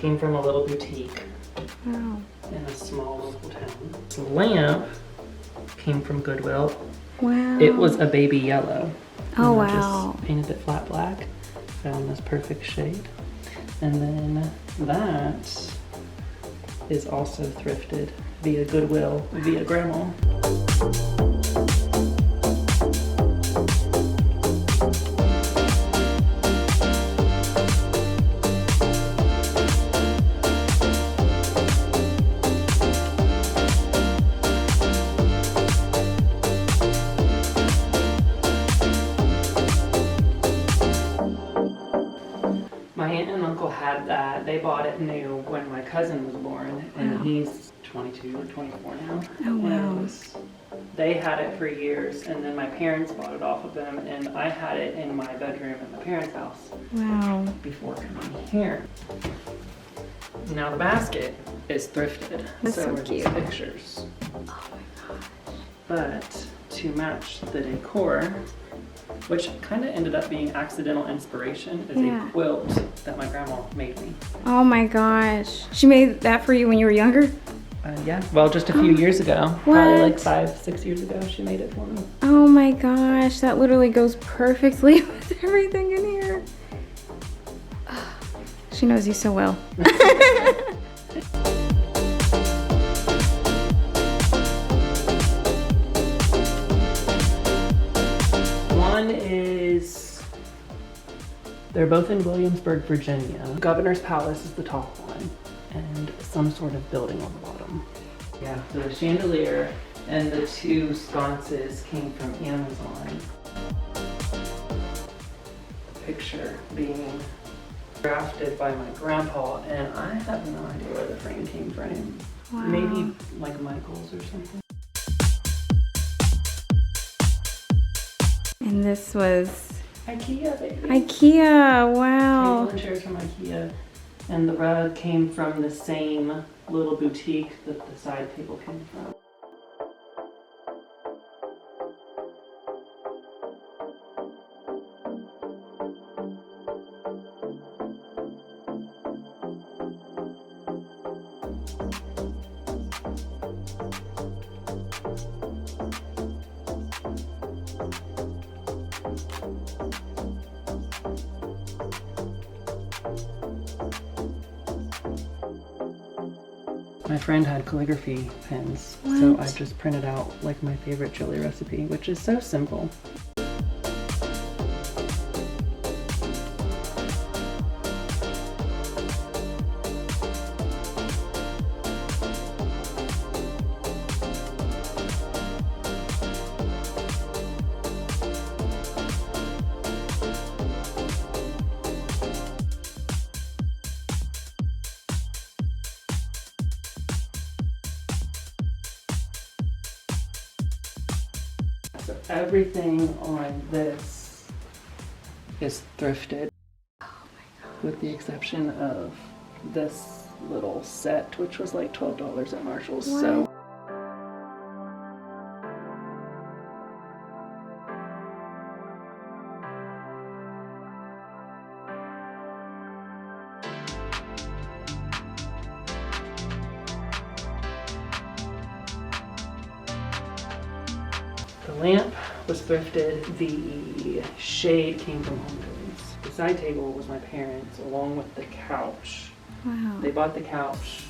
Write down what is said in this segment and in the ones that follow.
came from a little boutique Wow. in a small local town. The lamp came from Goodwill. Wow. It was a baby yellow. Oh, And I wow. just painted it flat black. Found this perfect shade. And then that is also thrifted via Goodwill, via Grandma. My aunt and uncle had that. They bought it new when my cousin was born, and he's 22 or 24 now. Oh, wow. And they had it for years, and then my parents bought it off of them, and I had it in my bedroom at my parents' house Wow. before coming here. Now the basket is thrifted. That's so are these cute. pictures. Oh my gosh. But to match the decor, which kind of ended up being accidental inspiration, is Yeah. a quilt that my grandma made me. Oh my gosh. She made that for you when you were younger? Yeah, well, just a few years ago. Probably like What? 5-6 years ago, she made it for me. Oh my gosh, that literally goes perfectly with everything in here. She knows you so well. One is, they're both in Williamsburg, Virginia. Governor's Palace is the top one, and some sort of building on the bottom. Yeah, so the chandelier and the two sconces came from Amazon. The picture being drafted by my grandpa, and I have no idea where the frame came from. Wow. Maybe like Michael's or something. And this was IKEA, baby. IKEA, wow. Table and chairs from IKEA, and the rug came from the same little boutique that the side table came from. My friend had calligraphy pens, so What? I just printed out like my favorite chili recipe, which is so simple. So everything on this is thrifted, with the exception of this little set, which was like $12 at Marshall's. What? So the lamp was thrifted. The shade came from Home Goods. The side table was my parents, along with the couch. Wow. They bought the couch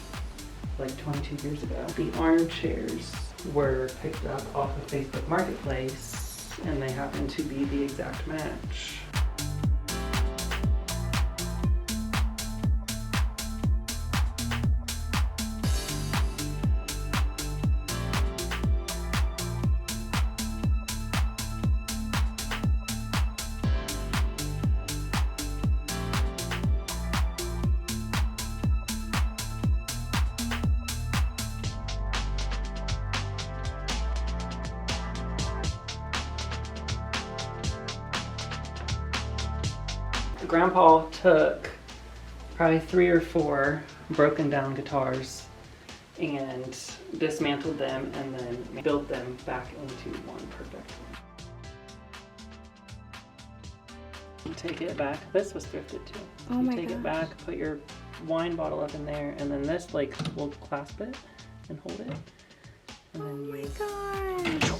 like 22 years ago. The armchairs were picked up off of Facebook Marketplace, and they happen to be the exact match. Grandpa took probably 3 or 4 broken down guitars and dismantled them and then built them back into one perfect one. Take it back. This was thrifted too. Oh my Take it gosh. back, put your wine bottle up in there, and then this like will clasp it and hold it. And then Oh my gosh.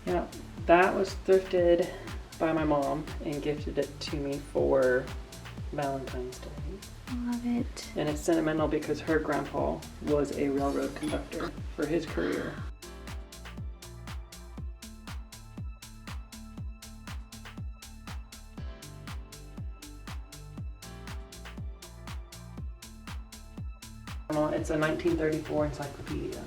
Yeah, that was thrifted by my mom and gifted it to me for Valentine's Day. Love it. And it's sentimental because her grandpa was a railroad conductor for his career. It's a 1934 encyclopedia.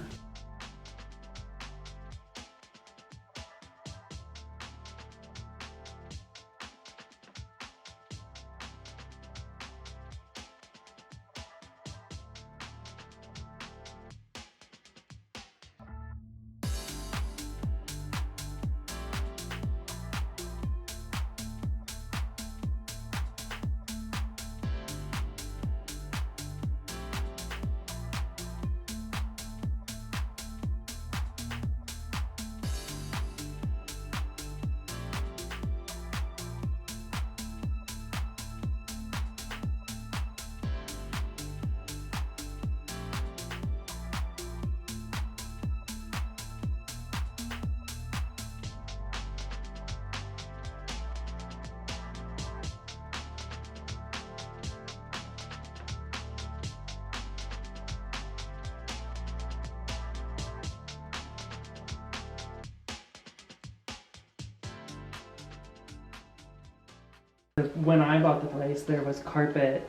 When I bought the place, there was carpet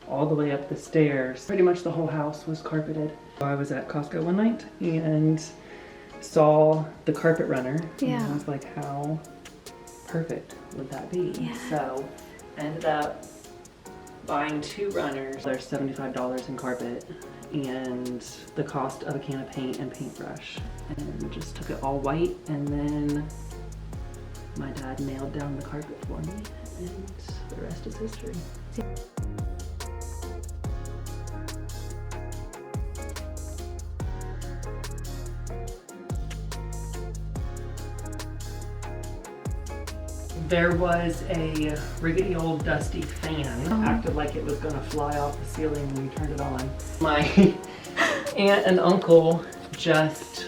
all the way up the stairs. Pretty much the whole house was carpeted. I was at Costco one night and saw the carpet runner. Yeah. And I was like, how perfect would that be? Yeah. So I ended up buying 2 runners. They're $75 in carpet and the cost of a can of paint and paintbrush. And just took it all white, and then my dad nailed down the carpet for me, and the rest is history. There was a rickety old dusty fan, acted like it was gonna fly off the ceiling when you turned it on. My aunt and uncle just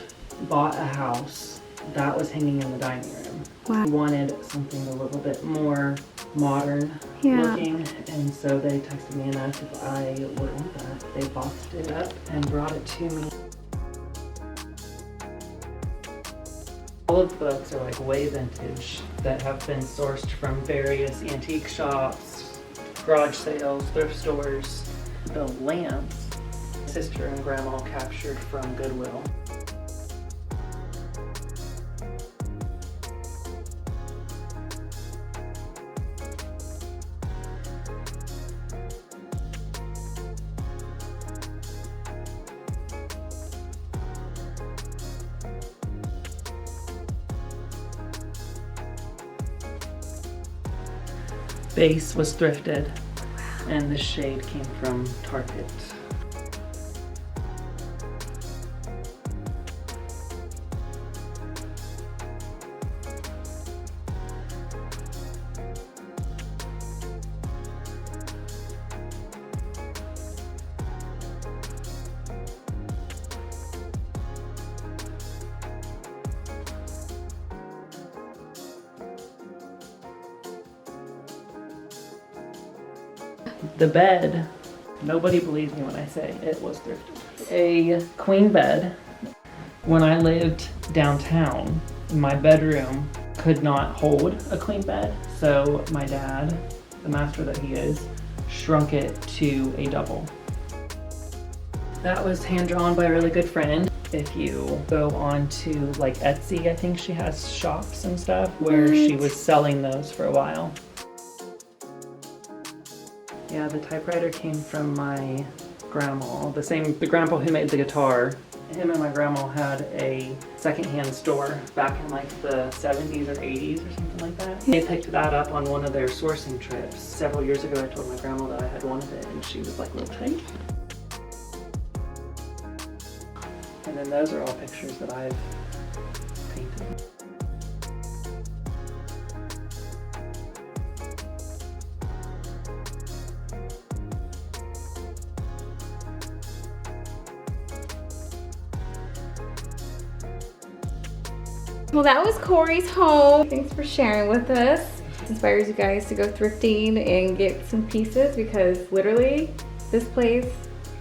bought a house that was hanging in the dining room. Wow. We wanted something a little bit more modern looking, and so they texted me and asked if I would want that. They boxed it up and brought it to me. All of the books are like way vintage that have been sourced from various antique shops, garage sales, thrift stores. The lamps sister and grandma captured from Goodwill. Base was thrifted, and the shade came from Target. The bed, nobody believes me when I say it was thrifted. A queen bed. When I lived downtown, my bedroom could not hold a queen bed, so my dad, the master that he is, shrunk it to a double. That was hand drawn by a really good friend. If you go on to like Etsy, I think she has shops and stuff where she was selling those for a while. Yeah, the typewriter came from my grandma, the grandpa who made the guitar. Him and my grandma had a secondhand store back in like the 70s or 80s or something like that. They picked that up on one of their sourcing trips. Several years ago, I told my grandma that I had wanted it, and she was like, "Well, take." And then those are all pictures that I've painted. Well, that was Cory's home. Thanks for sharing with us. It inspires you guys to go thrifting and get some pieces because literally this place,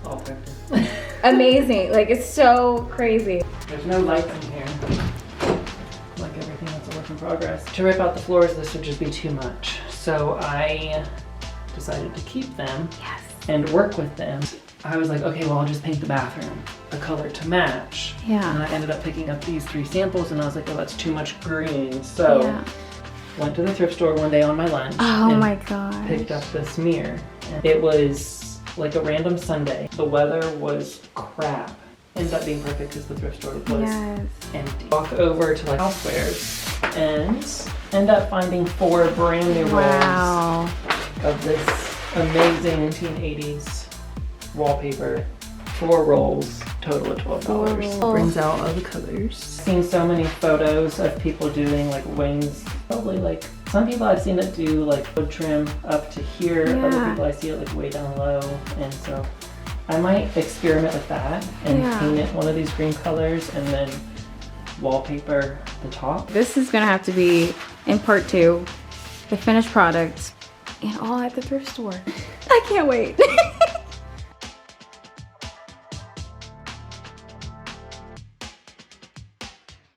All purpose. amazing. Like, it's so crazy. There's no lights in here. Like everything that's a work in progress. To rip out the floors, this would just be too much. So I decided to keep them Yes. and work with them. I was like, okay, well, I'll just paint the bathroom a color to match. Yeah. And I ended up picking up these 3 samples and I was like, oh, that's too much green. So Yeah. went to the thrift store one day on my lunch. Oh and my god. picked up this mirror. And it was like a random Sunday. The weather was crap. Ended up being perfect because the thrift store was Yes. empty. Walk over to like housewares and end up finding 4 brand new rolls Wow. of this amazing 1980s wallpaper. 4 rolls, total of $12. 4 rolls. Brings out all the colors. Seen so many photos of people doing like wings. Probably like some people I've seen that do like wood trim up to here. Other Yeah. people I see it like way down low. And so I might experiment with that and Yeah. paint it one of these green colors and then wallpaper the top. This is gonna have to be in part 2, the finished product, and all at the thrift store. I can't wait.